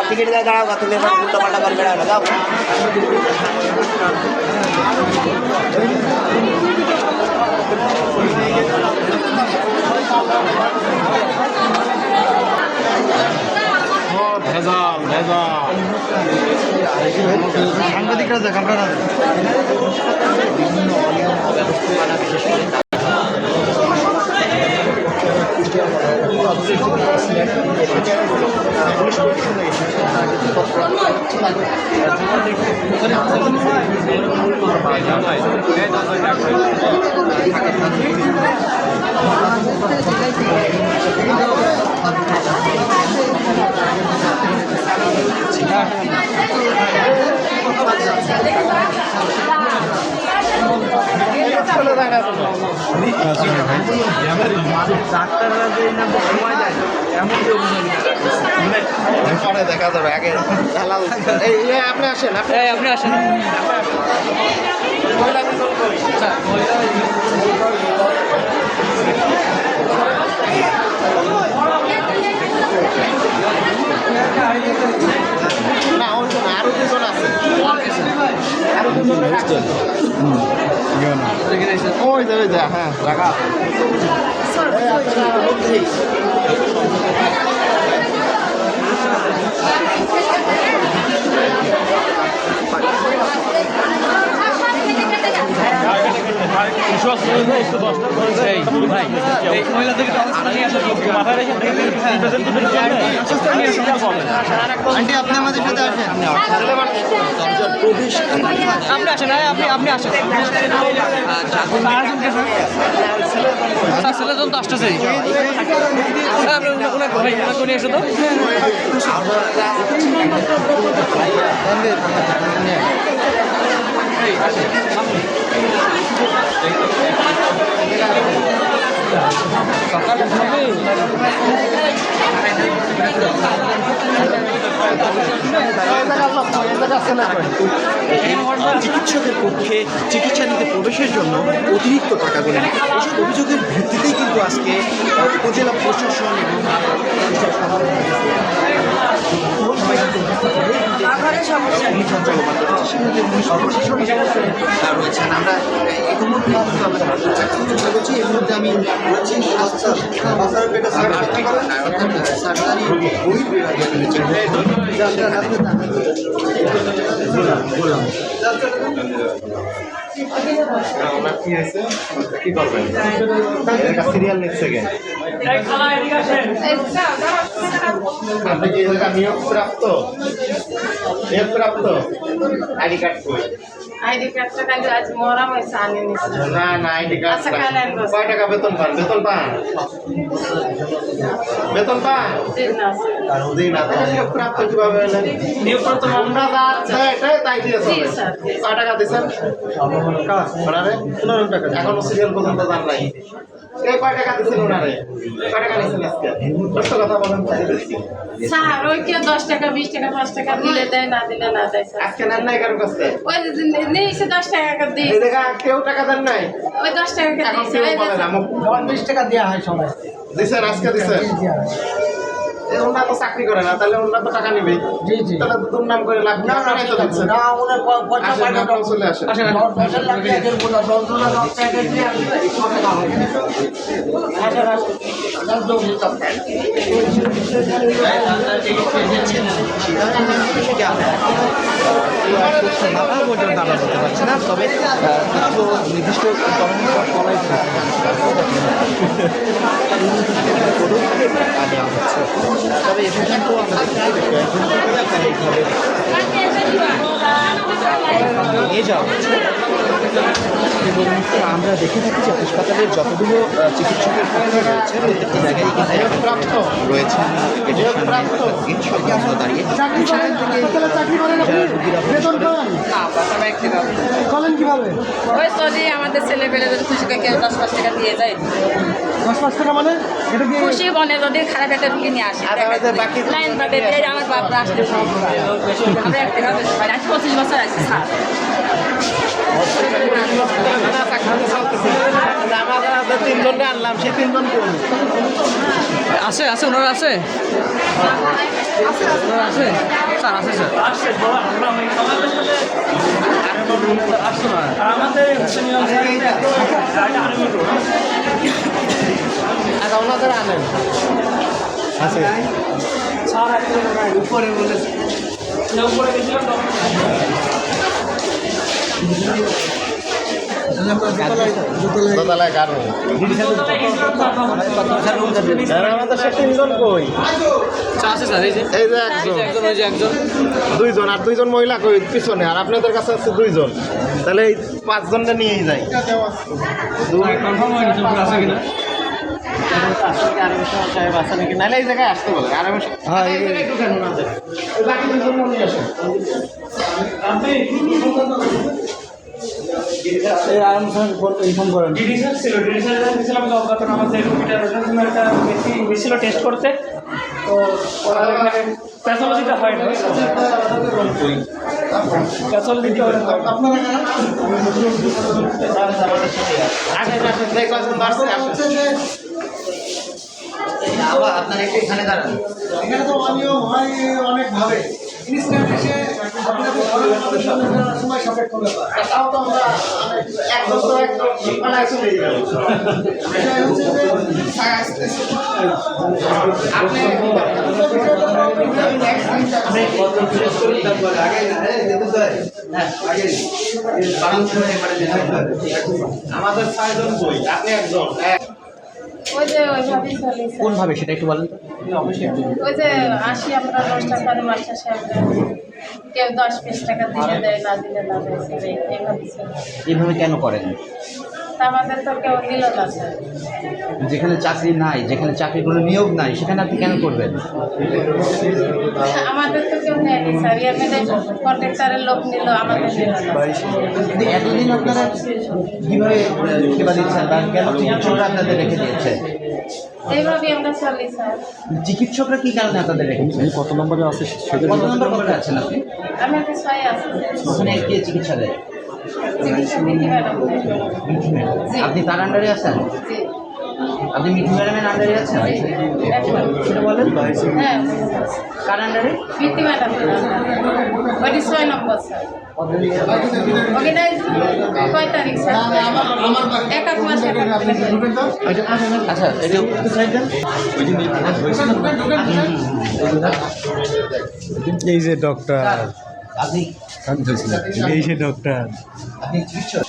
Ticket दाड़ा तुम्हें उल्टा पाल्टा कर बेड़ा लगा ভেজাল ভেজাল সাংবাদিকরা দেখ আপনারা বিভিন্ন অনিয়ম অব্যবস্থাপনা বিশেষ করে দেখা যাবে আগে আপনি আসেন আপনি আসেন না আরো দুজন আছে ওই যা হ্যাঁ রাখা আন্টি আপনি আমাদের সাথে আসেন আপনি আসেন আপনি আসেন ছেলেজন তো আসতেছে নিয়ে এসে তো চিকিৎসকের পক্ষে চিকিৎসা নিতে প্রবেশের জন্য অতিরিক্ত টাকা গুনে এসব অভিযোগের ভিত্তিতেই কিন্তু আজকে উপজেলা প্রশাসন রয়েছেন আমরা ইতিমধ্যে এর মধ্যে আমি সরকারি কি হয়েছে কি করবেন সিরিয়াল নেক্সট সেকেন্ড আপনি কি নিয়োগ প্রাপ্ত আইডি কার্ড কই আইডি কার্ডটা কাল আজ মরাম হইছে আনি নিছে না আইডি কার্ড কয় টাকা বেতন পান আর ওদিন না নিয়োগ প্রাপ্ত কিভাবে হলেন নিয়োগ প্রাপ্ত আমরা তাই দিয়েছে কয় টাকা দিয়েছেন ওনারে 15 টাকা এখনো সিরিয়াল পর্যন্ত জান নাই কয় টাকা দিয়েছেন ওনারে কয় টাকা নিয়েছেন আজকে সত্য কথা বলেন স্যার ওই কি 10 টাকা 20 টাকা 5 টাকা দিলে দেয় না দিলে না দেয় স্যার আজকে নেন নাই কারো কাছে ওই নেইছে 10 টাকা দিই এই দেখা কেউ টাকা দেন নাই ওই 10 টাকা দিয়েছে 20 টাকা দেওয়া হয় সবাই দিছেন আজকে দিছেন ওনারা তো চাকরি করে না তাহলে ওনারা তো টাকা নেবে তাহলে দুর্নাম করে লাভ না তো দিচ্ছেন না ওনার পয়সা পায়না চলে আসে 10 লাখ টাকা বলা 10 লাখ টাকা দিয়ে আমি টাকা হয় পর্যন্ত আমরা বলতে পারছি না তবে কিছু নির্দিষ্ট নেওয়া হচ্ছে তবে এটা কিন্তু আমরা নিয়ে যাওয়া হচ্ছে। এবং আমরা দেখে থাকি যে হাসপাতালের যতগুলো চিকিৎসকের কক্ষ রয়েছে প্রত্যেকটি জায়গায় প্রাপ্ত রয়েছে গেটের সামনে চিকিৎসক দাঁড়িয়ে সেখান থেকে যারা রোগীরা ওই সরি আমাদের ছেলে পেলেদের খুশিকে কেউ 10-5 টাকা দিয়ে যায়। 10-5 টাকা মানে এটা কি খুশি মনে যদি খারাপ একটা রুগী নিয়ে আসে আর আমাদের বাকি লাইন বাদে দিয়ে আমার বাবা আসতে আমরা 1 টাকা বেশি পাই। আজ 25 বছর আছে স্যার। আমাদের 3 জনকে আনলাম, সেই 3 জন কোন আছে আছে ওনারা আছে ওনারা আছে স্যার আছে স্যার আর ওনাদের আনেন আছে উপরে বলেছে উপরে গেছিলাম দোতলায় কার আমাদের সে 3 জন কই আছে স্যার এই যে এই যে একজন ওই যে একজন 2 জন আর 2 জন মহিলা কই পিছনে আর আপনাদের কাছে আছে 2 জন তাহলে এই 5 জনকে নিয়েই যাই কনফার্ম হয়নি তো আছে কিনা সাহেব আছে নাকি নাহলে এই জায়গায় আসতে বলে আর আমি হ্যাঁ এই জায়গায় একটু কেন না যায় বাকি 2 জন নিয়ে আসেন ইনফর্ম করেন ডিডি স্যার ছিল ডিডি স্যার দিয়েছিলাম গত আমাদের রুগীটার ওটার জন্য একটা বেশি টেস্ট করতে তো ওরা এখানে প্যাথোলজিটা হয় না প্যাথোলজিটা আপনারা আগে আসেন দেখো আসছে আবার আপনার একটু এখানে দাঁড়ান। এখানে তো অনিয়ম হয় অনেকভাবে ইনস্ট্যান্ট এসে সময় সাপেক্ষ ব্যাপার তাও তো আমরা একদম তো একদম পালায় চলে যাবো আমাদের 6 জন বই আপনি একজন ওই যে ওইভাবেই চলে স্যার। কোনভাবে সেটা একটু বলেন ওই যে আসি আমরা 10 টাকা করে মাস শেষে আমরা কেউ 10-20 টাকা দিলে দেয় না দিলে না দেয় স্যার এইভাবে চলে। এইভাবে কেন করেন তা আমাদের তো কেউ দিল না স্যার। যেখানে চাকরি নাই যেখানে চাকরির কোনো নিয়োগ নাই সেখানে আপনি কেন করবেন আমাদের তো কেউ নেয়নি স্যার এমনি কন্ট্রাক্টরের লোক নিল আমাদের দিল না। কিন্তু এতদিন আপনারা কীভাবে সেবা দিচ্ছেন বা কেন চিকিৎসকরা আপনাদের রেখে দিয়েছে এইভাবেই আমরা চলি স্যার। চিকিৎসকরা কি কারণে আপনাদের রেখেছে কত নম্বরে আছে কত নম্বর পদে আছেন আপনি আমি একটা 6 আছি ওখানে কে চিকিৎসা দেয় চিকিৎসা বিধি ম্যাডাম। আপনি তার আন্ডারে আছেন জি আপনি মিঠু ম্যাডামের আন্ডারে আছেন একবার। সেটা বলেন হ্যাঁ কার আন্ডারে বিধি ম্যাডাম ওইটি 6 নম্বর স্যার। ওকে নাই কয় তারিখ স্যার? 1 মাস 1 আচ্ছা এটা এই যে ডক্টর আপনি এই যে ডক্টর আপনি চিকিৎসক